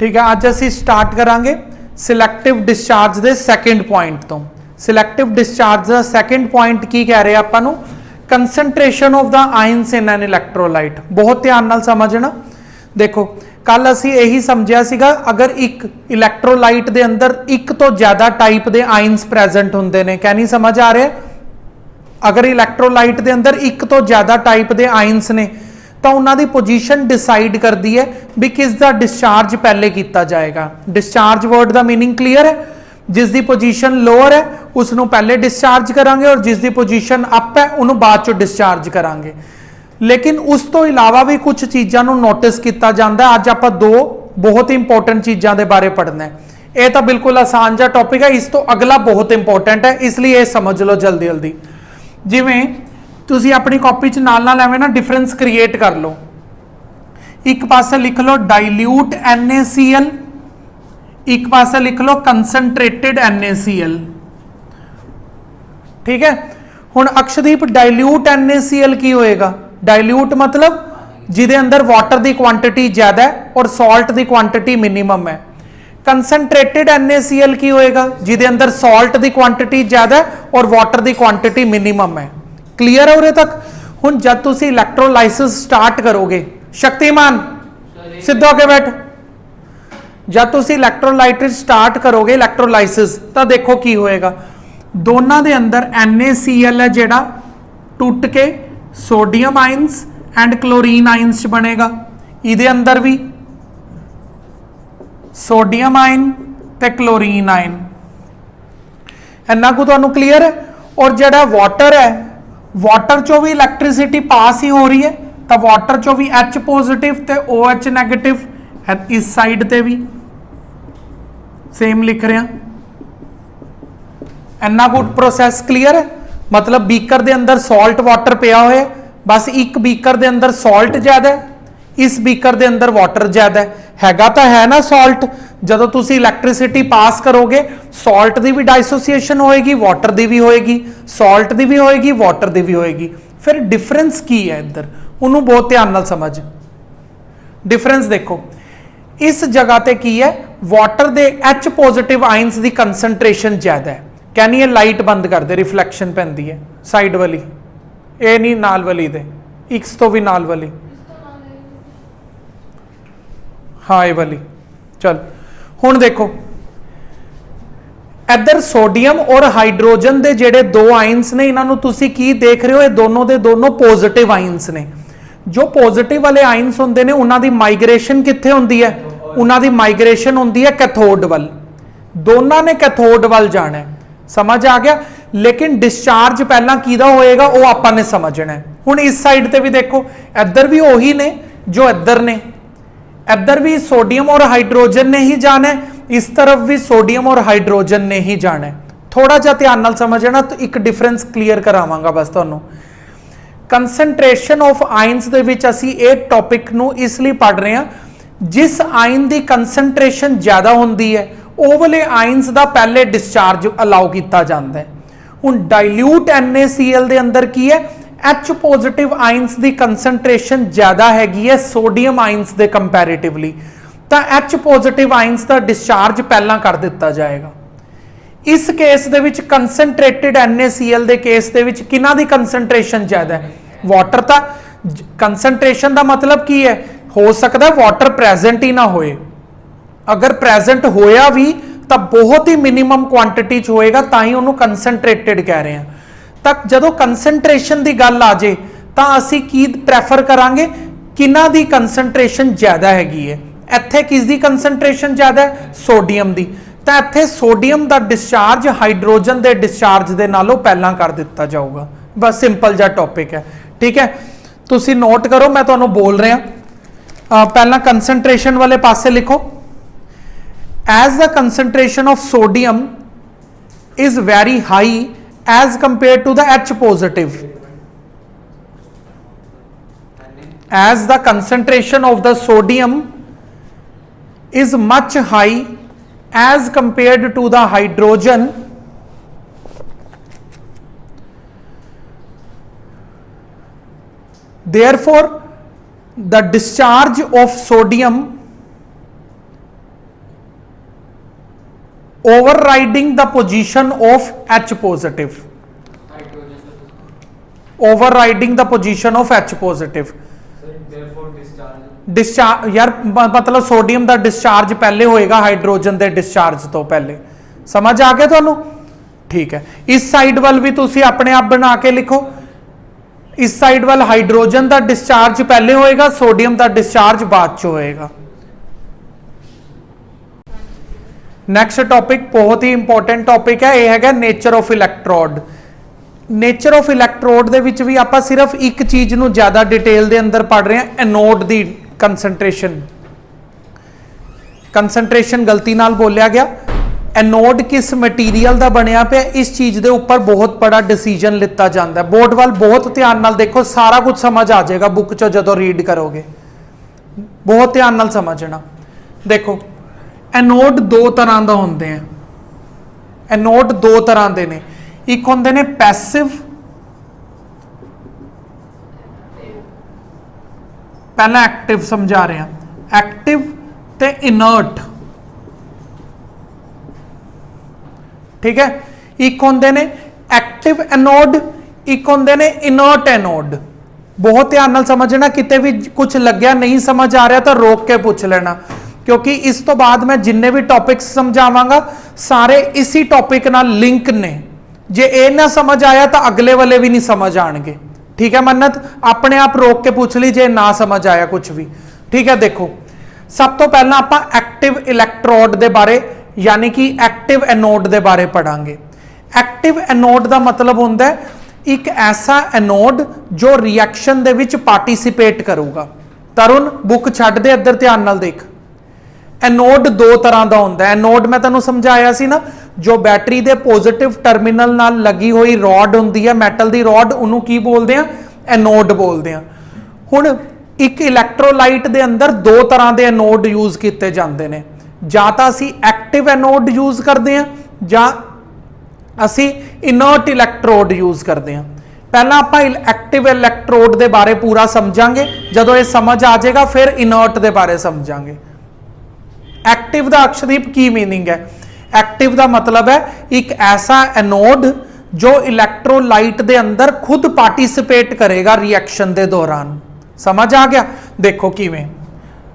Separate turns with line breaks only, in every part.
ठीक है, अज असी स्टार्ट करांगे सिलैक्टिव डिस्चार्ज के सैकेंड पॉइंट तो। सिलैक्टिव डिस्चार्ज का सैकेंड पॉइंट की कह रहे आपां नूं, concentration of the ions in an electrolyte. बहुत ध्यान नाल समझना। देखो कल असी यही समझिया सीगा, अगर एक इलैक्ट्रोलाइट दे अंदर एक तो ज्यादा टाइप के आयन्स प्रेजेंट होंदे ने, क्या नहीं समझ आ रहा? अगर इलैक्ट्रोलाइट दे अंदर एक तो ज्यादा टाइप के आयन्स ने तो उन्होंने पोजीशन डिसाइड करती है भी किसका डिस्चार्ज पहले किया जाएगा। डिस्चार्ज वर्ड का मीनिंग क्लीयर है? जिसकी पोजीशन लोअर है उसनों पहले डिस्चार्ज करांगे और जिसकी पोजीशन अप है उन्होंने बाद चो डिस्चार्ज करांगे। लेकिन उस तो इलावा भी कुछ चीज़ों को नोटिस किया जाता है। अज आप दो बहुत इंपोर्टेंट चीज़ों के बारे पढ़ना है। यह तो बिल्कुल आसान जा टॉपिक है, इस तो अगला बहुत इंपोर्टेंट है, इसलिए ये समझ लो जल्दी जल्दी। जिमें तुसी अपनी कॉपी च नाल एवें ना डिफरेंस क्रिएट कर लो। एक पासे लिख लो डाइल्यूट NaCl, एक पासे लिख लो कंसनट्रेटेड NaCl। ठीक है, हुण अक्षदीप डाइल्यूट NaCl की होएगा? डाइल्यूट मतलब जिदे अंदर वाटर की क्वांटिटी ज्यादा है और सॉल्ट की क्वांटिटी मिनिमम है। कंसनट्रेटेड NaCl की होएगा? जिदे अंदर सॉल्ट की क्वांटिटी ज्यादा है और वाटर की क्वांटिटी मिनिमम है। क्लीयर है उरे तक? हुण जब तुसी इलैक्ट्रोलाइसिस स्टार्ट करोगे, शक्तिमान सिद्धो होके बैठ, जब तुसी इलैक्ट्रोलाइसिस स्टार्ट करोगे इलैक्ट्रोलाइसिस, तो देखो की होएगा, दोनों के अंदर NaCl है जिहड़ा टुट के sodium ions and chlorine ions बनेगा। इहदे अंदर भी सोडियम आयन ते क्लोरीन आयन। इन्ना को तुहानू क्लीयर है? और जिहड़ा वाटर है, वाटर चो भी इलैक्ट्रिसिटी पास ही हो रही है, तो वाटर चो भी H पॉजिटिव ते OH नैगेटिव, इस साइड ते भी सेम लिख रहे हैं। इन्ना गुड प्रोसैस क्लीयर है? मतलब बीकर दे अंदर सॉल्ट वाटर पिया हुआ है, बस एक बीकर दे अंदर सॉल्ट ज्यादा है, इस बीकर दे अंदर वाटर ज्यादा हैगा तो है ना सॉल्ट। जदों तुसी इलैक्ट्रिसिटी पास करोगे सॉल्ट की भी डाइसोसीएशन होएगी, वाटर की भी होएगी, सॉल्ट की भी होएगी, वाटर की भी होएगी। फिर डिफरेंस की है इधर, उन्होंने बहुत ध्यान नाल समझ। डिफरेंस देखो, इस जगह ते की है, वाटर दे H पॉजिटिव आइंस की कंसनट्रेशन ज्यादा है। कहनी है लाइट बंद कर दे, रिफ्लैक्शन पैंदी है साइड वाली, ये नहीं नाल वाली दे, इक्स तो भी नाल वाली, हाँ ये वाली। चल हुण देखो इधर सोडियम और हाइड्रोजन के जेडे दो आइंस ने, इन्हों तुसी की देख रहे हो, ये दोनों दे दोनों पॉजिटिव आइंस ने। जो पॉजिटिव वाले आइंस होंदे ने उन्हां दी माइग्रेशन कित्थे हुंदी है? उन्हां दी माइग्रेशन हुंदी है कैथोड वल। दोनों ने कैथोड वल जाना है, समझ आ गया? लेकिन डिस्चार्ज पहला किहदा होएगा वो आपां ने समझना है। हुण इस साइड ते भी देखो, इधर भी वही ने जो इधर ने, इधर भी सोडियम और हाइड्रोजन ने ही जाना है, इस तरफ भी सोडियम और हाइड्रोजन ने ही जाना है। थोड़ा जा ध्यान नाल समझना, तो एक डिफरेंस क्लीयर करावांगा बस तुहानू। कंसनट्रेशन ऑफ आइंस दे विच असी एक टॉपिक नू इसलिए पढ़ रहे हैं, जिस आइन की कंसनट्रेशन ज्यादा होंदी है ਉਹ वाले आइंस का पहले डिस्चार्ज अलाउ किया जाता है। हुण डाइल्यूट NaCl दे अंदर की है, H पॉजिटिव आइंस की कंसनट्रेशन ज्यादा हैगी है सोडियम आइंस के कंपैरेटिवली, तो H पॉजिटिव आइंस का डिस्चार्ज पहला कर दिता जाएगा। इस केस दे विच कंसनट्रेटेड NaCl दे केस दे विच किन्हां दी कंसनट्रेशन ज्यादा है? वाटर। का कंसनट्रेशन का मतलब की है? हो सकता है वाटर प्रेजेंट ही ना होए, अगर प्रेजेंट होया भी तो बहुत ही मिनिमम क्वांटिटी च होएगा, तां ही उन्होंने कंसनट्रेटेड कह रहे हैं। तक जदों कंसनट्रेशन की गल आ जाए तो असी की प्रैफर करांगे, किन्हां दी कंसनट्रेशन ज्यादा हैगी है? इत्थे किसदी कंसनट्रेशन ज्यादा है? सोडियम दी। तो इत्थे सोडियम का डिस्चार्ज हाइड्रोजन के डिस्चार्ज के नालों पहला कर दिता जाऊगा। बस सिंपल जा टॉपिक है, ठीक है? तुसी नोट करो, मैं तुहानूं बोल रहा पहला कंसनट्रेशन वाले पासे लिखो। As the concentration of sodium is very high as compared to the H positive, as the concentration of the sodium is much high as compared to the hydrogen, therefore the discharge of sodium overriding the position of H positive, overriding the position of H positive। Discharge यार मतलब sodium का discharge पहले होएगा hydrogen के discharge तो पहले, समझ आ गया थानू? ठीक है, इस साइड वाल भी तुसी अपने आप बना के लिखो, इस साइड वाल हाइड्रोजन का डिस्चार्ज पहले होएगा, सोडियम का डिस्चार्ज बाद च होएगा। नैक्सट टॉपिक बहुत ही इंपॉर्टेंट टॉपिक है, यह है नेचर ऑफ इलैक्ट्रोड। नेचर ऑफ इलैक्ट्रोड दे विच भी आपां सिर्फ एक चीज नूं ज्यादा डिटेल दे अंदर पढ़ रहे हैं, एनोड दी कंसंट्रेशन। कंसंट्रेशन गलती नाल बोलिया गया। एनोड किस मटीरियल का बनया पे, इस चीज के उपर बहुत बड़ा डिसीजन लिता जाता है। बोर्ड वाल बहुत ध्यान नाल देखो, सारा कुछ समझ आ जाएगा बुक चो जो रीड करोगे, बहुत ध्यान नाल समझना। देखो एनोड दो तरह का होंगे हैं, एनोड दो तरह के ने, एक होंगे ने पैसिव, पहला एक्टिव समझा रहे हैं, एक्टिव ते इनर्ट, ठीक है। एक होंगे ने एक्टिव एनोड, एक होंगे ने इनर्ट एनोड। बहुत ध्यान नाल समझना, किते भी कुछ लग्या नहीं समझ आ रहा तो रोक के पूछ लेना, क्योंकि इस तो बाद मैं जिन्ने भी टॉपिक्स समझावांगा सारे इसी टॉपिक नाल लिंक ने। जे ए ना समझ आया तो अगले वाले भी नहीं समझ आएंगे, ठीक है मन्नत? अपने आप रोक के पूछ ली जे ना समझ आया कुछ भी, ठीक है। देखो सब तो पहला आपां एक्टिव इलैक्ट्रोड दे बारे यानी कि एक्टिव एनोड दे बारे पढ़ांगे। एक्टिव एनोड का मतलब होंदा है एक ऐसा एनोड जो रिएक्शन दे विच पार्टिसिपेट करूगा। तरुण बुक छड्ड दे, इधर ध्यान नाल देख। एनोड दो तरह का होंदा है। एनोड मैं तैनूं समझाया सी ना, जो बैटरी दे पॉजिटिव टर्मिनल नाल लगी हुई रॉड होंदी है, मैटल दी रॉड, उन्होंने की बोलते हैं? एनोड बोलते हैं। हुण एक इलैक्ट्रोलाइट दे अंदर दो तरह के एनोड यूज किए जाते हैं, ਜਾਂ ਤਾਂ ਅਸੀਂ एक्टिव एनोड यूज करते हैं ਜਾਂ ਅਸੀਂ इनर्ट इलैक्ट्रोड यूज करते हैं। पहला आप एक्टिव इलैक्ट्रोड के बारे पूरा समझांगे, जदों ये समझ आ जाएगा फिर इनर्ट के बारे समझांगे। एक्टिव का अक्षदीप की मीनिंग है? एक्टिव का मतलब है एक ऐसा एनोड जो इलैक्ट्रोलाइट के अंदर खुद पार्टिसिपेट करेगा रिएक्शन के दौरान। समझ आ गया? देखो किवें,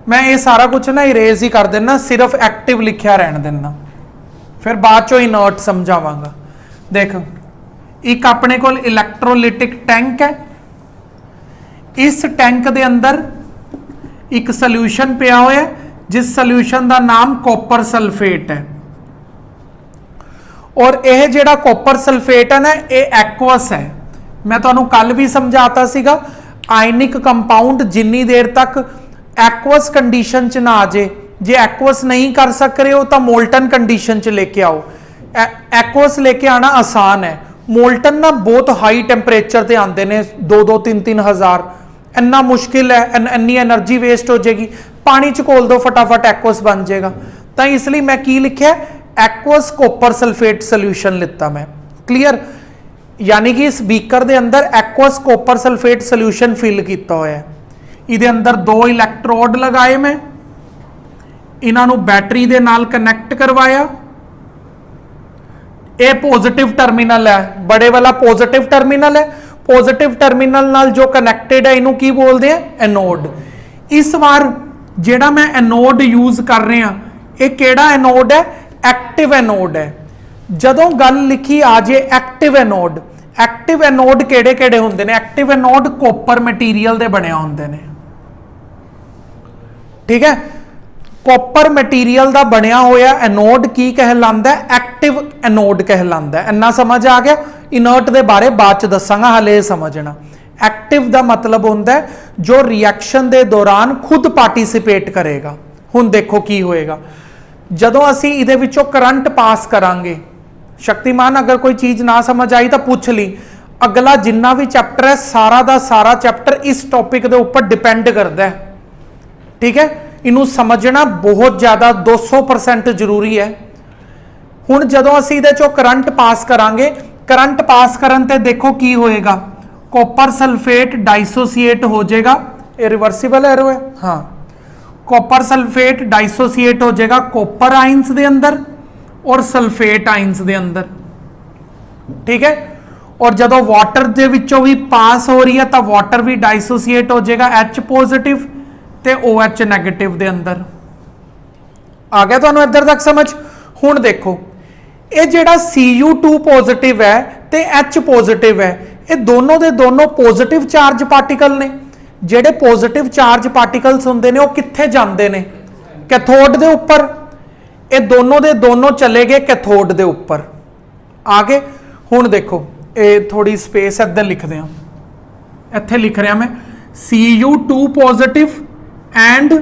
मैं ये सारा कुछ ना इरेज ही कर देना, सिर्फ एक्टिव लिखिया रहने देना, फिर बाद चो इनर्ट समझावांगा। देख एक अपने को इलैक्ट्रोलिटिक टैंक है, इस टैंक के अंदर एक सल्यूशन पिया हुआ है जिस सल्यूशन का नाम कॉपर सल्फेट है। और यह जिहड़ा कॉपर सल्फेट है ना, ये एक्वस है। मैं तुहानूं कल भी समझाता सीगा, आयनिक कंपाउंड जिन्नी देर तक एक्वस कंडीशन च ना आ जाए, जे एक्वस नहीं कर सक रहे हो तो मोल्टन कंडीशन च लेके आओ। एक्वस लेके आना आसान है, मोल्टन ना बहुत हाई टैंपरेचर ते आंदे ने, 2-3 हज़ार, इन्ना मुश्किल है, इन्नी एनर्जी वेस्ट हो जाएगी। पानी च घोल दो फटाफट एक्वस बन जाएगा। तो इसलिए मैं की लिखा, एक्वस कॉपर सल्फेट सोल्यूशन लिता मैं। क्लीयर? यानी कि इस बीकर के अंदर aqueous copper sulphate solution fill किया हुआ है। इहदे अंदर दो इलैक्ट्रोड लगाए मैं, इन्हों बैटरी दे नाल कनैक्ट करवाया। ये पॉजिटिव टर्मिनल है, बड़े वाला पॉजिटिव टर्मिनल है। पॉजिटिव टर्मिनल नाल जो कनैक्टेड है इनू की बोलते हैं? एनोड। इस बार जेड़ा मैं एनोड यूज कर रहा, ये केड़ा एनोड है? एक्टिव एनोड है। जदों गल लिखी आ जाए एक्टिव एनोड, एक्टिव एनोड केड़े केड़े होंदे ने? एक्टिव एनोड कॉपर मटीरियल दे बने होंदे ने, ठीक है। कॉपर मटीरियल का बनया होया एनोड की कहलांदा है? एक्टिव एनोड कहलांदा है। इन्ना समझ आ गया? इनर्ट के बारे बाद च दसांगा, हाले समझना। एक्टिव का मतलब होंदा है जो रिएक्शन के दौरान खुद पार्टिसिपेट करेगा। हुण देखो की होएगा, जदों असीं इहदे विचों करंट पास करांगे। शक्तिमान अगर कोई चीज़ ना समझ आई तो पूछ ली। अगला जिन्ना भी चैप्टर है सारा का सारा चैप्टर इस टॉपिक के उपर डिपेंड करता है, ठीक है। इनू समझना बहुत ज़्यादा 200% जरूरी है। हुण जदों असीं इहदे चों करंट पास करांगे, करंट पास करन ते देखो की होएगा, कॉपर सल्फेट डाइसोसीएट हो जाएगा। ये रिवर्सिबल एरो है, हाँ। कॉपर सल्फेट डाइसोसीएट हो जाएगा कॉपर आइंस दे अंदर, और सल्फेट आइंस दे अंदर, ठीक है। और जदों वाटर दे विचों भी पास हो रही है तो वाटर भी डाइसोसीएट हो जाएगा H पॉजिटिव ते OH नैगेटिव दे अंदर। आ गया तुहानूं इधर तक समझ। हुण देखो ये जिहड़ा Cu2 पॉजिटिव है ते H पॉजिटिव है, ये दोनों दे दोनों पॉजिटिव चार्ज पार्टिकल ने। जिहड़े पॉजिटिव चार्ज पार्टिकल्स हुंदे ने वो कित्थे जांदे ने? कैथोड दे उपर। ये दोनों दे दोनों चले गए कैथोड दे उपर। आगे हुण देखो ये थोड़ी स्पेस इधर लिखते हैं, इत्थे लिख रहा मैं Cu2 positive and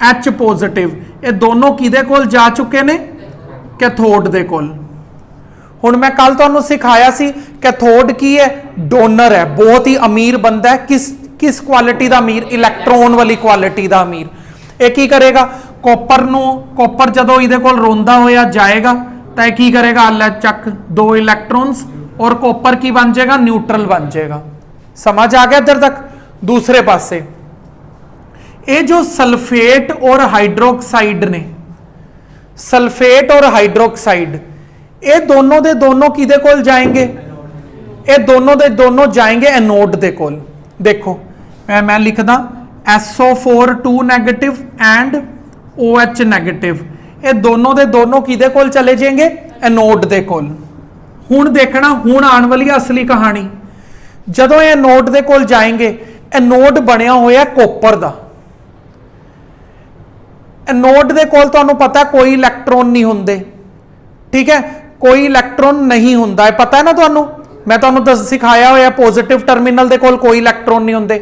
H positive, ये दोनों किदे कोल जा चुके ने? कैथोड दे कोल। हुण मैं कल तुहानूं सिखाया सी कैथोड की है? डोनर है, बहुत ही अमीर बंदा है। किस क्वालिटी का अमीर? इलैक्ट्रॉन वाली क्वालिटी का अमीर। ये की करेगा? कॉपर जदों इहदे कोल रोंदा होया जाएगा तो यह की करेगा? अल्लाह चक 2 इलैक्ट्रॉन्स और कॉपर की बन जाएगा? न्यूट्रल बन जाएगा। समझ आ गया इधर तक? दूसरे पासे ये जो सल्फेट और हाइड्रोक्साइड ने, सल्फेट और हाइड्रोक्साइड, ये दोनों दे दोनों किदे कोल जाएंगे? ये दोनों दे दोनों जाएंगे एनोड दे कोल। देखो मैं लिखदा SO4 2 negative and OH negative, ये दोनों दे दोनों किदे कोल चले जाएंगे? एनोड दे कोल। हुण देखना, हुण आने वाली असली कहानी। जदों ये एनोड दे कोल जाएंगे, एनोड बनया होया कॉपर दा। एनोड दे कोल तुहानूं पता कोई इलैक्ट्रॉन नहीं हुंदे, ठीक है, कोई इलैक्ट्रॉन नहीं हुंदा है, पता है ना तुहानूं? मैं तुहानूं सिखाया होया पॉजिटिव टर्मिनल दे कोल कोई इलैक्ट्रॉन नहीं हुंदे।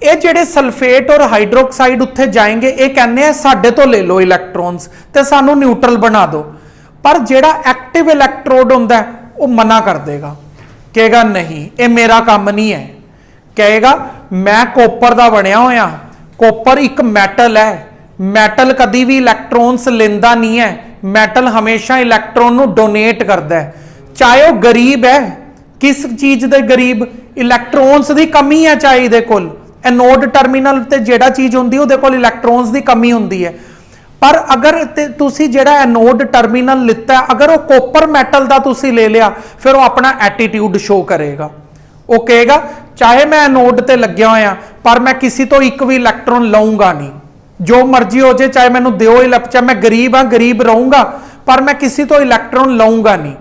ये जिहड़े सल्फेट और हाइड्रोक्साइड उत्थे जाएंगे, ये कहने साडे तो ले लो इलैक्ट्रॉन्स ते सानूं न्यूट्रल बना दो। पर जिहड़ा एक्टिव इलैक्ट्रोड हुंदा है वो मना कर देगा, कहेगा नहीं ये मेरा काम नहीं है। कहेगा मैं कॉपर दा बनया होया, कॉपर एक मैटल है, मैटल कदी भी इलैक्ट्रॉन्स लेंदा नहीं है, मैटल हमेशा इलैक्ट्रॉन नूं डोनेट करदा है। चाहे वो गरीब है, किस चीज दे गरीब? इलैक्ट्रॉन्स दी कमी है चाहे इहदे कोल। एनोड टर्मिनल ते जेड़ा चीज हुंदी उहदे कोल इलैक्ट्रॉन्स दी कमी हुंदी है। पर अगर तुसी जेड़ा एनोड टर्मिनल लिता है, अगर वो कॉपर मैटल दा तुसी ले लिया, फिर वो अपना एटीट्यूड शो करेगा। वो कहेगा चाहे मैं एनोड ते लग्या होया पर मैं किसी तो एक भी इलैक्ट्रॉन लऊंगा नहीं, जो मर्जी हो जाए, चाहे मैनू दिओ चाहे मैं गरीब हाँ गरीब रहूंगा, पर मैं किसी तो इलैक्ट्रॉन लऊंगा नहीं।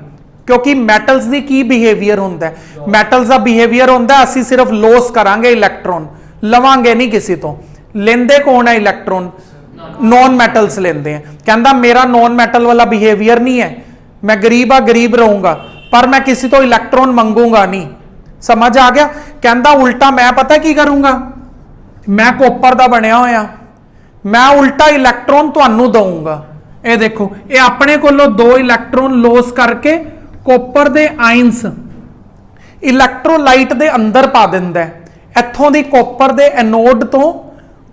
क्योंकि मैटल्स दी की बिहेवियर होंदा है? मैटल्स दा बिहेवियर होंदा है असी सिर्फ लॉस करांगे इलैक्ट्रॉन, लवांगे नहीं किसी तो। लेंदे कौन है इलैक्ट्रॉन? नॉन मैटल्स लेंदे हैं। कहंदा मेरा नॉन मैटल वाला बिहेवियर नहीं है, मैं गरीब हाँ गरीब रहूंगा पर मैं किसी तो इलैक्ट्रॉन मंगूंगा नहीं। समझ आ गया? कहंदा उल्टा मैं पता की करूंगा, मैं कॉपर दा बनया होया, मैं उल्टा इलैक्ट्रॉन तुहानू दूंगा। ये देखो ये अपने कोलों 2 इलैक्ट्रॉन लॉस करके कॉपर दे आइंस इलैक्ट्रोलाइट दे अंदर पा दिंदा है। इत्थों दी कॉपर दे एनोड तो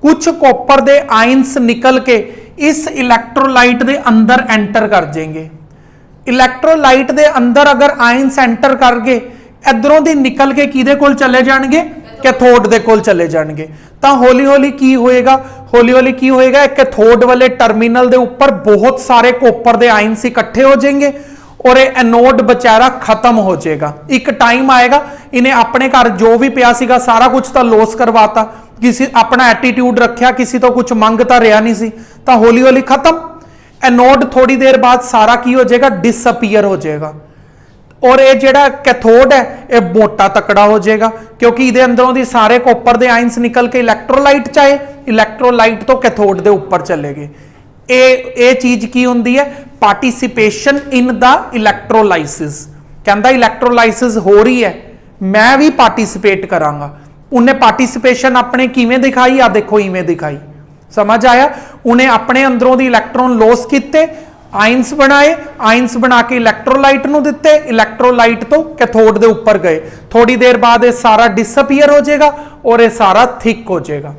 कुछ कॉपर दे आइंस निकल के इस इलैक्ट्रोलाइट दे अंदर एंटर कर जाएंगे। इलैक्ट्रोलाइट दे अंदर अगर आइंस एंटर कर गए, इधरों दी निकल के किदे कोल चले जाणगे? कैथोड दे कोल चले जाणगे। तां हौली हौली की होएगा? हौली हौली की होएगा? कैथोड वाले टर्मिनल दे ऊपर बहुत सारे कॉपर दे आइंस इकट्ठे हो जाएंगे और ये एनोड बेचारा खत्म हो जाएगा। एक टाइम आएगा इन्हें अपने घर जो भी पिया सीगा सारा कुछ तो लॉस करवाता, किसी अपना एटीट्यूड रखा, किसी तो कुछ मंगता रहा नहीं सी, तो हौली हौली खत्म। एनोड थोड़ी देर बाद सारा की हो जाएगा? डिसअपीयर हो जाएगा। और ये जेड़ा कैथोड है ये मोटा तकड़ा हो जाएगा, क्योंकि इहदे अंदरों दी सारे कॉपर दे आइंस निकल के इलैक्ट्रोलाइट चाहे इलैक्ट्रोलाइट तो कैथोड दे ऊपर चले गए। ए चीज की हुंदी है? Participation in the electrolysis. कहंदा इलैक्ट्रोलाइसिस हो रही है, मैं भी पार्टिसिपेट करांगा। उन्हें पार्टिसिपेशन अपने किवें दिखाई? आ देखो इवें दिखाई। समझ आया? उन्हें अपने अंदरों दी इलैक्ट्रॉन लॉस किते, आइंस बनाए, आइंस बना के इलैक्ट्रोलाइट नूं दिते, इलैक्ट्रोलाइट तो कैथोड दे ऊपर गए। थोड़ी देर बाद ये सारा डिसअपीयर हो जाएगा और ये सारा थिक हो जाएगा।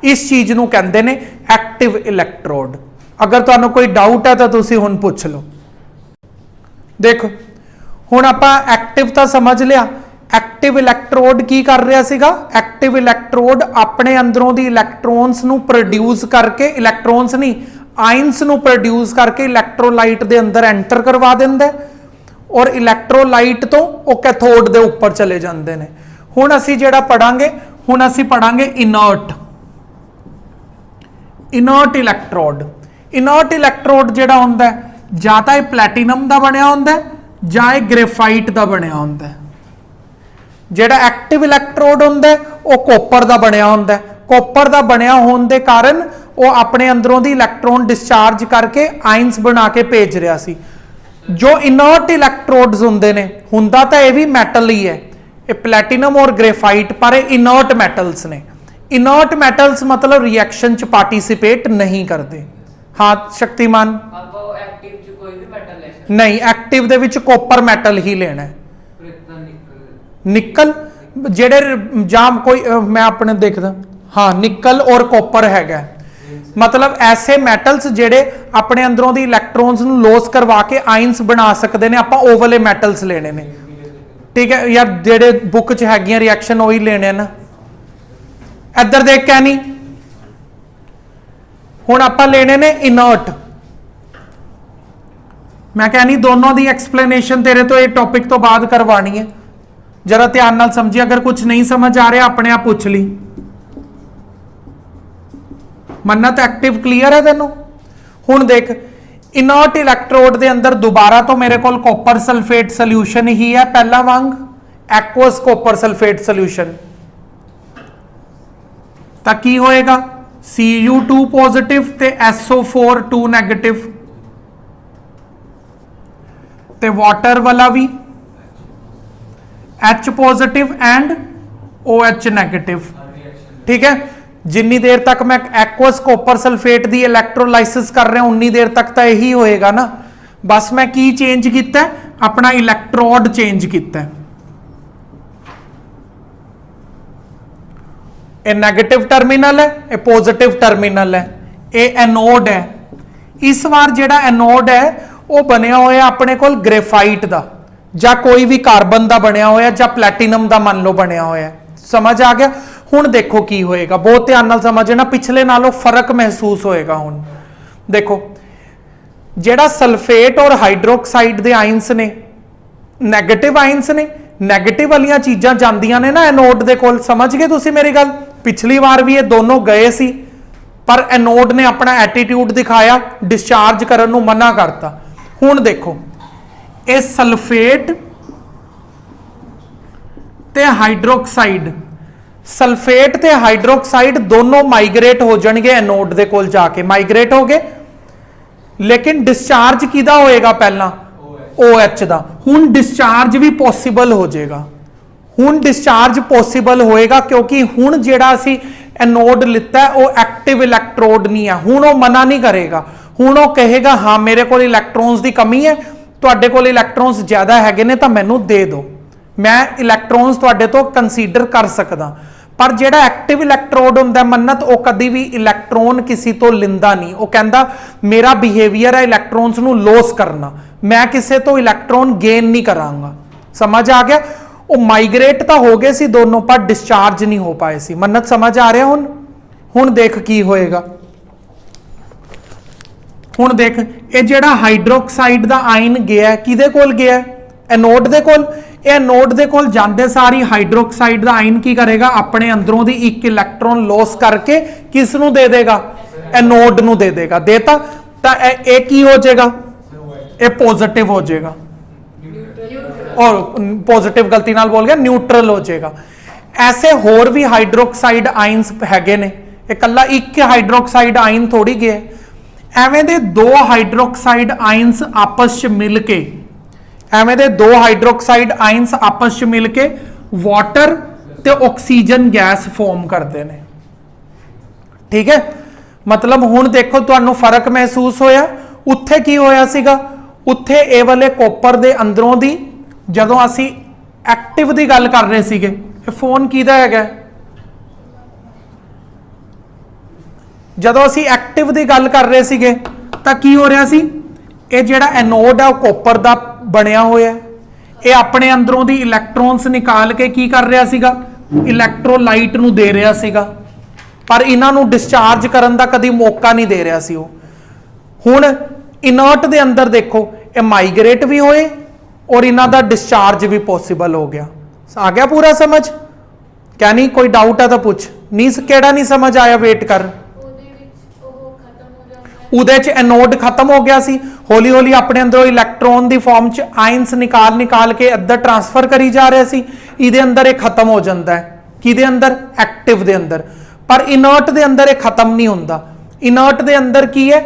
इस चीज नूं कहंदे ने एक्टिव इलैक्ट्रोड। अगर तुहानूं कोई डाउट है तो तुसीं हुण पुछ लो। देखो हुण आपां एक्टिव तो समझ लिया। एक्टिव इलैक्ट्रोड की कर रहा सीगा? एक्टिव इलैक्ट्रोड अपने अंदरों दी इलैक्ट्रॉन्स नूं प्रोड्यूस करके, इलैक्ट्रॉन्स नहीं ਆਇਨਸ ਨੂੰ ਪ੍ਰੋਡਿਊਸ ਕਰਕੇ ਇਲੈਕਟ੍ਰੋਲਾਈਟ ਦੇ ਅੰਦਰ ਐਂਟਰ ਕਰਵਾ ਦਿੰਦਾ ਹੈ ਔਰ ਇਲੈਕਟ੍ਰੋਲਾਈਟ ਤੋਂ ਉਹ ਕੈਥੋਡ ਦੇ ਉੱਪਰ ਚਲੇ ਜਾਂਦੇ ਨੇ। ਹੁਣ ਅਸੀਂ ਜਿਹੜਾ ਪੜਾਂਗੇ, ਹੁਣ ਅਸੀਂ ਪੜਾਂਗੇ ਇਨਰਟ ਇਲੈਕਟ੍ਰੋਡ। ਇਨਰਟ ਇਲੈਕਟ੍ਰੋਡ ਜਿਹੜਾ ਹੁੰਦਾ ਜਾਂ ਤਾਂ ਇਹ ਪਲੈਟੀਨਮ ਦਾ ਬਣਿਆ ਹੁੰਦਾ ਜਾਂ ਇਹ ਗ੍ਰੇਫਾਈਟ ਦਾ ਬਣਿਆ ਹੁੰਦਾ। ਜਿਹੜਾ ਐਕਟਿਵ ਇਲੈਕਟ੍ਰੋਡ ਹੁੰਦਾ ਉਹ ਕਾਪਰ ਦਾ ਬਣਿਆ ਹੁੰਦਾ। ਕਾਪਰ ਦਾ ਬਣਿਆ ਹੋਣ ਦੇ ਕਾਰਨ ਉਹ ਆਪਣੇ ਅੰਦਰੋਂ ਦੀ ਇਲੈਕਟ੍ਰੋਨ ਡਿਸਚਾਰਜ ਕਰਕੇ ਆਇਨਸ ਬਣਾ ਕੇ ਭੇਜ ਰਿਹਾ ਸੀ। ਜੋ ਇਨਰਟ ਇਲੈਕਟ੍ਰੋਡਸ ਹੁੰਦੇ ਨੇ, ਹੁੰਦਾ ਤਾਂ ਇਹ ਵੀ ਮੈਟਲ ਹੀ ਹੈ, ਇਹ ਪਲੈਟੀਨਮ ਔਰ ਗ੍ਰੇਫਾਈਟ, ਪਰ ਇਹ ਇਨਰਟ ਮੈਟਲਸ ਨੇ। ਇਨਰਟ ਮੈਟਲਸ मतलब रिएक्शन च पार्टिसिपेट नहीं करते। हाँ शक्तिमान, नहीं एक्टिव दे विच कॉपर मैटल ही लेना है। निकल जेड़े जाम कोई मैं अपने देखदा, हाँ निकल और कॉपर हैगा, मतलब ऐसे मैटल्स जेड़े अपने अंदरों दी इलैक्ट्रॉन्स नूं लॉस करवा के आइंस बना सकते हैं। आपां ओ वाले मैटल्स लेने ने, ठीक है यार, जेड़े बुक च हैगियां रिएक्शन वही लेने ना। इधर देख क्या नहीं, हुण आपां लेने ने इनर्ट। मैं कह नहीं दोनों दी एक्सप्लेनेशन तेरे तो ये टॉपिक तो बाद करवानी है, जरा ध्यान नाल समझी। अगर कुछ नहीं समझ आ रहा अपने आप पूछ ली। मन्नत एक्टिव क्लियर है तेनों? हुण देख इनर्ट इलैक्ट्रोड दे अंदर दोबारा तो मेरे कोल कॉपर सल्फेट सोल्यूशन ही है, पहला वांग एक्वस कॉपर सल्फेट सोल्यूशन। ਤਾਂ ਕੀ ਹੋਏਗਾ, Cu2 ਪੋਜ਼ਿਟਿਵ ਤੇ SO4 2 ਨੈਗੇਟਿਵ, ਤੇ ਵਾਟਰ ਵਾਲਾ ਵੀ H positive and OH negative. ठीक है, जिन्नी देर तक मैं एक्वस कॉपर सल्फेट की इलैक्ट्रोलाइसिस कर रहा उन्नी देर तक तो यही होएगा ना। बस मैं की चेंज किया, अपना इलैक्ट्रोड चेंज किया। ये नैगेटिव टर्मिनल है, ये पॉजिटिव टर्मिनल है, ये एनोड है। इस बार जेड़ा एनोड है वो बनया होया अपने कोल ग्रेफाइट दा ਜਾਂ कोई भी कार्बन का बनया होया ਜਾਂ प्लैटिनम का मान लो बनया होया। समझ आ गया? हुण देखो की होएगा, बहुत ध्यान नाल समझना, पिछले नालों फर्क महसूस होएगा। हुण देखो जेड़ा सल्फेट और हाइड्रोक्साइड दे आइंस ने नैगेटिव आइंस ने, नैगेटिव वालियां चीज़ां जांदियां ने ना एनोड दे कोल। समझ गए तुसीं मेरी गल? पिछली बार भी ये दोनों गए सी पर एनोड ने अपना एटीट्यूड दिखाया, डिस्चार्ज करन नूं मना करता। हुण देखो ये सल्फेट ते हाइड्रोक्साइड, सल्फेट ते हाइड्रोक्साइड दोनों माइग्रेट हो जाएंगे एनोड दे कोल जाके, माइग्रेट हो गए, लेकिन डिस्चार्ज किदा होएगा पहला OH दा। हुण डिस्चार्ज भी पॉसिबल हो जाएगा, हुण डिस्चार्ज पॉसिबल होएगा क्योंकि हुण जेड़ा असी एनोड लिता है वो एक्टिव इलैक्ट्रोड नहीं है। हुण वो मना नहीं करेगा, हुण वो कहेगा हाँ मेरे को इलैक्ट्रॉन्स की कमी है, तुहाडे कोल इलैक्ट्रॉन्स ज्यादा हैगे ने तो मैनू दे दो, मैं इलैक्ट्रॉन्स तुहाडे तो कंसीडर कर सकदा। पर जेड़ा एक्टिव इलैक्ट्रोड हुंदा मन्नत वो कदी भी इलैक्ट्रॉन किसी तो लिंदा नहीं। वो कहंदा मेरा बिहेवियर है इलैक्ट्रॉन्स नू लॉस करना, मैं किसी तो इलैक्ट्रॉन गेन नहीं करांगा। समझ आ गया? वो माइग्रेट तो हो गए सी दोनों पर डिस्चार्ज नहीं हो पाए सी। मन्नत समझ आ रहा हुण? हुण देख की होएगा। हुण देख ये जेड़ा हाइड्रोक्साइड दा आयन गया किदे कोल गया, एनोड दे कोल। एनोड दे कोल जांदे सारी हाइड्रोक्साइड दा आयन की करेगा, अपने अंदरों दी एक इलैक्ट्रॉन लॉस करके किस नू दे देगा, एनोड नू दे देगा। देता तो ये की हो जाएगा, ये पॉजिटिव हो जाएगा, और पॉजिटिव गलती नाल बोल गया, न्यूट्रल हो जाएगा। ऐसे होर भी हाइड्रोक्साइड आयन्स हैगे ने, इकल्ला एक हाइड्रोक्साइड आयन थोड़ी गया। एवें दे दो हाइड्रोक्साइड आयन्स आपस च मिल के, एवें दे दो हाइड्रोक्साइड आयन्स आपस च मिल के वाटर ते ऑक्सीजन गैस फॉर्म करते हैं। ठीक है, मतलब हुण देखो तुहानू फर्क महसूस होया। उत्थे की होया सीगा, उत्थे ए वाले कॉपर दे अंदरों दी जदों असी एक्टिव दी गल कर रहे सीगे, फोन किहदा हैगा, जदों असी एक्टिव दी गल कर रहे सीगे तां की हो रहा सी, ये जिहड़ा एनोड है कॉपर दा बनया होया, ये अपने अंदरों दी इलैक्ट्रॉन्स निकाल के की कर रहा सीगा, इलैक्ट्रोलाइट नूं दे रहा सीगा, पर इन्हां नूं डिस्चार्ज करन दा कदी मौका नहीं दे रहा सी। हुण इनर्ट दे अंदर देखो ये माइग्रेट भी होए और इन्हां दा डिस्चार्ज भी पॉसिबल हो गया। आ गया पूरा समझ? क्या नहीं, कोई डाउट है तो पूछ। नहीं, केड़ा नहीं समझ आया, वेट कर। उहदे च एनोड खत्म हो गया सी, हौली हौली अपने अंदरों इलैक्ट्रॉन दी फॉर्म च आयंस निकाल के अंदर ट्रांसफर करी जा रहे सी। इहदे अंदर ये खत्म हो जाता है, किहदे अंदर? एक्टिव दे अंदर। पर इनर्ट दे अंदर ये खत्म नहीं होंदा। इनर्ट दे अंदर की है,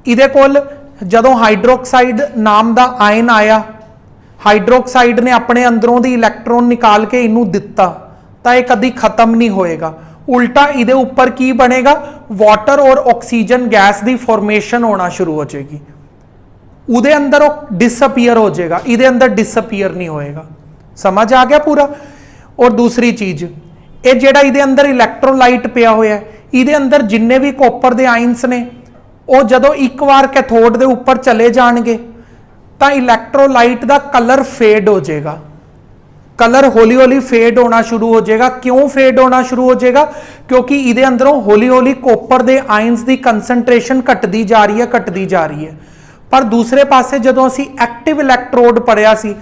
इहदे कोल जदों हाइड्रोक्साइड नाम दा आयन आया, हाइड्रोक्साइड ने अपने अंदरों दी इलैक्ट्रॉन निकाल के इनू दिता, तो यह कभी खत्म नहीं होएगा। उल्टा इहदे उपर की बनेगा? वाटर और ऑक्सीजन गैस की फॉर्मेशन होना शुरू हो जाएगी। उहदे अंदर वो डिसअपीयर हो जाएगा, इहदे अंदर डिसअपीयर नहीं होएगा। समझ आ गया पूरा? और दूसरी चीज, ये जिहड़ा इहदे अंदर इलैक्ट्रोलाइट पिया होया है, इहदे अंदर जिन्ने भी कॉपर दे आयंस ने वो जदों एक बार कैथोड दे उपर चले जाणगे तो इलैक्ट्रोलाइट दा कलर फेड हो जाएगा। कलर हौली हौली फेड होना शुरू हो जाएगा। क्यों फेड होना शुरू हो जाएगा? क्योंकि इहदे अंदरों हौली हौली कॉपर दे आयंस दी कंसनट्रेशन घटदी जा रही है। पर दूसरे पासे जदों असी एक्टिव इलैक्ट्रोड पढ़िया सी,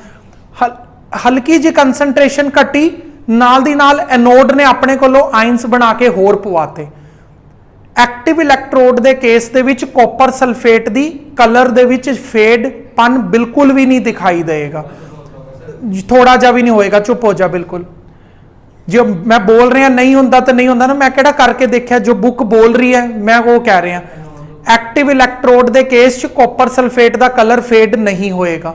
हल्की जी कंसनट्रेशन घटी, नाल दी नाल एनोड ने अपने कोलों आयंस बना के होर पवाते। एक्टिव इलैक्ट्रोड दे केस दे विच कॉपर सल्फेट दी कलर दे विच फेडपन बिल्कुल भी नहीं दिखाई देगा, थोड़ा जा भी नहीं होएगा। चुप हो जा बिल्कुल। जो मैं बोल रहा नहीं होंदा तो नहीं होंदा ना, मैं केड़ा करके देखा, जो बुक बोल रही है मैं वो कह रहा। एक्टिव इलैक्ट्रोड दे केस च कॉपर सल्फेट दा कलर फेड नहीं होएगा।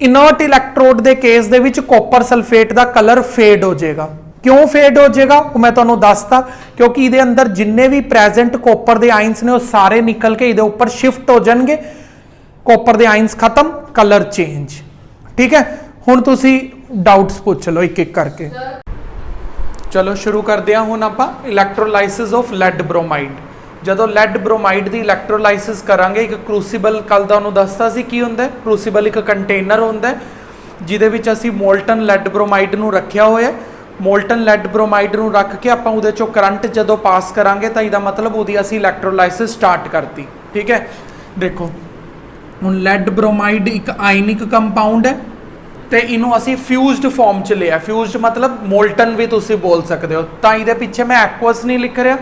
इनर्ट इलैक्ट्रोड दे केस दे विच कॉपर सल्फेट दा कलर फेड हो जाएगा। क्यों फेड हो जाएगा वो मैं तुहानूं दसता, क्योंकि इहदे अंदर जिन्ने भी प्रेजेंट कॉपर दे आयंस ने वो सारे निकल के इहदे उपर शिफ्ट हो जाएंगे। कॉपर दे आयंस खत्म, कलर चेंज। ठीक है, हुण तुसीं डाउट्स पूछ लो एक एक करके। चलो शुरू करते हैं। हुण आपां इलैक्ट्रोलाइसिस ऑफ लैड ब्रोमाइड। जदों लैड ब्रोमाइड की इलैक्ट्रोलाइसिस करांगे, एक क्रूसीबल कल तुहानूं दसता सी की हुंदा है। क्रूसीबल एक कंटेनर हुंदा है जिहदे विच असीं मोल्टन लैड ब्रोमाइड नूं रखिया होया है। मोल्टन लैड ब्रोमाइड नूं रख के आपां उहदे चों करंट जदों पास करांगे तो इहदा मतलब उहदी असीं इलैक्ट्रोलाइसिस स्टार्ट करती। ठीक है, देखो हुण लैड ब्रोमाइड एक आयनिक कंपाउंड है तो इनू असी फ्यूज्ड फॉर्म च लिया। फ्यूज्ड मतलब मोल्टन भी तुसी बोल सकते हो। तो ये पिछे मैं एक्वस नहीं लिख रहा,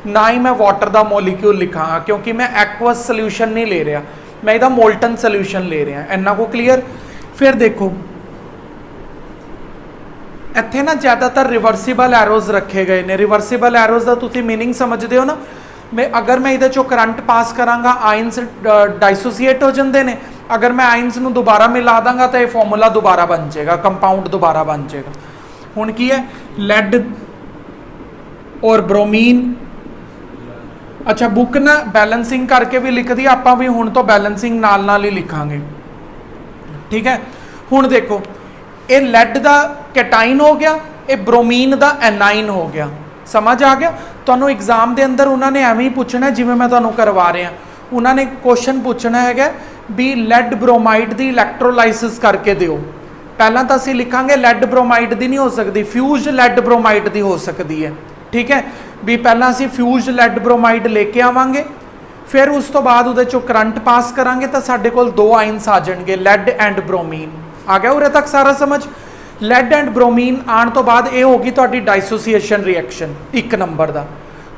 ना ही मैं वाटर का मॉलिक्यूल लिखा, क्योंकि मैं एक्वस सोल्यूशन नहीं ले रहा, मैं इहदा मोल्टन सोल्यूशन ले रहा। इन्ना को क्लीयर? फिर देखो इत्थे ना ज़्यादातर रिवर्सीबल एरोज रखे गए ने। रिवर्सीबल एरोज का तुसी मीनिंग समझते हो ना? अगर मैं इहदे चों करंट पास करांगा, आयंस डाइसोसीएट हो जाते हैं। अगर मैं आयंस नूं दोबारा मिला दांगा तो यह फॉर्मूला दोबारा बन जाएगा, कंपाउंड दोबारा बन जाएगा। हुण की है, लैड और ब्रोमीन। अच्छा, बुक ना बैलेंसिंग करके भी लिख दी, आपां भी हुण तो बैलेंसिंग नाल नाल ही लिखांगे। ठीक है, हुण देखो ये लैड का कैटाइन हो गया, ये ब्रोमीन का एनाइन हो गया। समझ आ गया? तुहानूं एग्जाम के अंदर उन्होंने एवं ही पूछना जिवें मैं तुहानूं करवा रहा। उन्होंने क्वेश्चन पूछना है भी लैड ब्रोमाइड की इलैक्ट्रोलाइसिस करके दिओ। पहला तो असीं लिखांगे लैड ब्रोमाइड की नहीं हो सकती, फ्यूज्ड लैड ब्रोमाइड की हो सकती है। ठीक है, भी पहला असीं फ्यूज्ड लैड ब्रोमाइड लेके आवांगे, फिर उस तो बाद उहदे चों करंट पास करांगे तो साडे कोल दो आयंस आ जाणगे, लैड एंड ब्रोमीन। आ गया उरे तक सारा समझ? लैड एंड ब्रोमीन आने तो बाद ये होगी तुहाडी डाइसोसीएशन रिएक्शन एक नंबर का।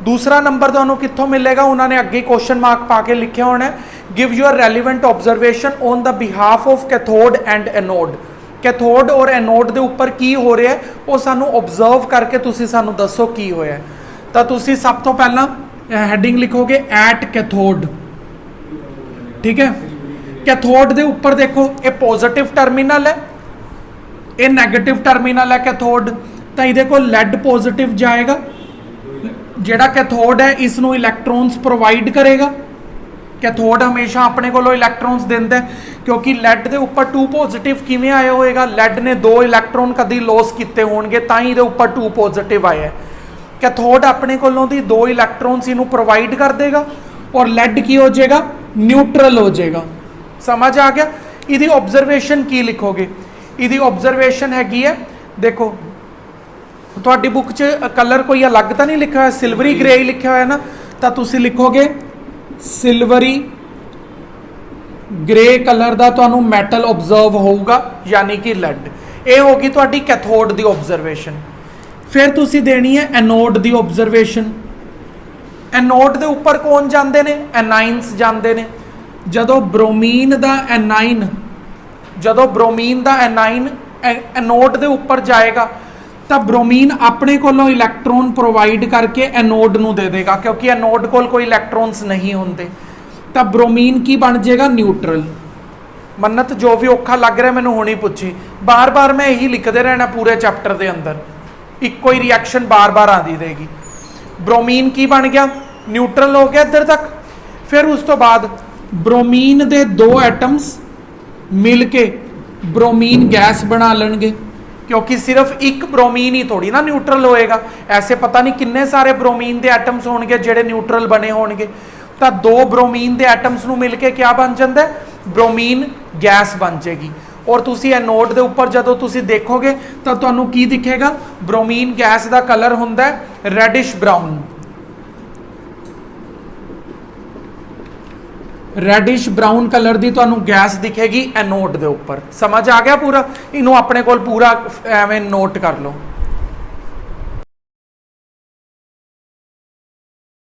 दूसरा नंबर तुहानूं कित्थों मिलेगा? उन्होंने अगे क्वेश्चन मार्क पा के लिखा होना है, give your relevant observation on the behalf of cathode and anode. Cathode और एनोड के उपर की हो रहा है वो सानू ऑब्जर्व करके तुसी सानू दसो की होया है। तो तुसी सब तो पहला हैडिंग लिखोगे एट कैथोड। ठीक है, कैथोड के उपर देखो ये पॉजिटिव टर्मिनल है, ये नैगेटिव टर्मिनल है कैथोड। तो ये को लैड पॉजिटिव जाएगा, जिहड़ा कैथोड है इसनों इलैक्ट्रॉन्स प्रोवाइड करेगा। कैथोड हमेशा अपने को इलैक्ट्रॉन्स देंदा है, क्योंकि लैड के उपर 2 पॉजिटिव किवें आया होएगा? लैड ने 2 इलैक्ट्रॉन कभी लॉस किए होणगे तां ही इहदे उपर 2 पॉजिटिव आया है। कैथोड अपने कोलों दी 2 इलैक्ट्रॉन्स इनू प्रोवाइड कर देगा और लैड की हो जाएगा? न्यूट्रल हो जाएगा। समझ आ गया? इहदी ऑब्जरवेशन की लिखोगे? इहदी ऑब्जरवेशन हैगी है, देखो तुहाडी बुक च कलर कोई अलग तो नहीं लिखा है, सिल्वरी ग्रे ही लिखा हुआ है ना, तो तुसी लिखोगे सिल्वरी ਗ੍ਰੇ ਕਲਰ ਦਾ ਤੁਹਾਨੂੰ ਮੈਟਲ ਆਬਜ਼ਰਵ ਹੋਊਗਾ ਯਾਨੀ ਕਿ ਲੈਡ। ਇਹ ਹੋਗੀ ਤੁਹਾਡੀ ਕੈਥੋਡ ਦੀ ਆਬਜ਼ਰਵੇਸ਼ਨ। ਫਿਰ ਤੁਸੀਂ ਦੇਣੀ ਹੈ ਐਨੋਡ ਦੀ ਆਬਜ਼ਰਵੇਸ਼ਨ। ਐਨੋਡ ਦੇ ਉੱਪਰ ਕੌਣ ਜਾਂਦੇ ਨੇ? ਐਨਾਈਨਸ ਜਾਂਦੇ ਨੇ। ਜਦੋਂ ਬ੍ਰੋਮੀਨ ਦਾ ਐਨਾਈਨ ਐਨੋਡ ਦੇ ਉੱਪਰ ਜਾਏਗਾ ਤਾਂ ਬ੍ਰੋਮੀਨ ਆਪਣੇ ਕੋਲੋਂ ਇਲੈਕਟ੍ਰੋਨ ਪ੍ਰੋਵਾਈਡ ਕਰਕੇ ਐਨੋਡ ਨੂੰ ਦੇ ਦੇਗਾ, ਕਿਉਂਕਿ ਐਨੋਡ ਕੋਲ ਕੋਈ ਇਲੈਕਟ੍ਰੋਨਸ ਨਹੀਂ ਹੁੰਦੇ। ਤਾਂ ਬ੍ਰੋਮੀਨ ਕੀ ਬਣ ਜਾਏਗਾ? ਨਿਊਟਰਲ। ਮੰਨਤ ਜੋ ਵੀ ਔਖਾ ਲੱਗ ਰਿਹਾ ਮੈਨੂੰ ਹੁਣੀ ਪੁੱਛੀ, ਬਾਰ-ਬਾਰ ਮੈਂ ਇਹੀ ਲਿਖਦੇ ਰਹਿਣਾ ਪੂਰੇ ਚੈਪਟਰ ਦੇ ਅੰਦਰ, ਇੱਕੋ ਹੀ ਰਿਐਕਸ਼ਨ ਬਾਰ-ਬਾਰ ਆਦੀ ਰਹੇਗੀ। ਬ੍ਰੋਮੀਨ ਕੀ ਬਣ ਗਿਆ? ਨਿਊਟਰਲ ਹੋ ਗਿਆ ਇੱਧਰ ਤੱਕ। ਫਿਰ ਉਸ ਤੋਂ ਬਾਅਦ ਬ੍ਰੋਮੀਨ ਦੇ ਦੋ ਐਟਮਸ ਮਿਲ ਕੇ ਬ੍ਰੋਮੀਨ ਗੈਸ ਬਣਾ ਲੈਣਗੇ, क्योंकि सिर्फ एक ब्रोमीन ही थोड़ी ना न्यूट्रल होएगा, ऐसे पता नहीं किन्ने सारे ब्रोमीन के एटम्स होंगे जेडे न्यूट्रल बने होंगे। तो दो ब्रोमीन के एटम्स नूं मिलके क्या बन जाता है? ब्रोमीन गैस बन जाएगी। और तुसी एनोड के उपर जदों तुसी देखोगे तो तुहानूं की दिखेगा? ब्रोमीन गैस का कलर हुंदा है radish brown. Radish brown colour की तुहानूं गैस दिखेगी एनोड के उपर। समझ आ गया पूरा? इनू अपने कोल पूरा एवें नोट कर लो।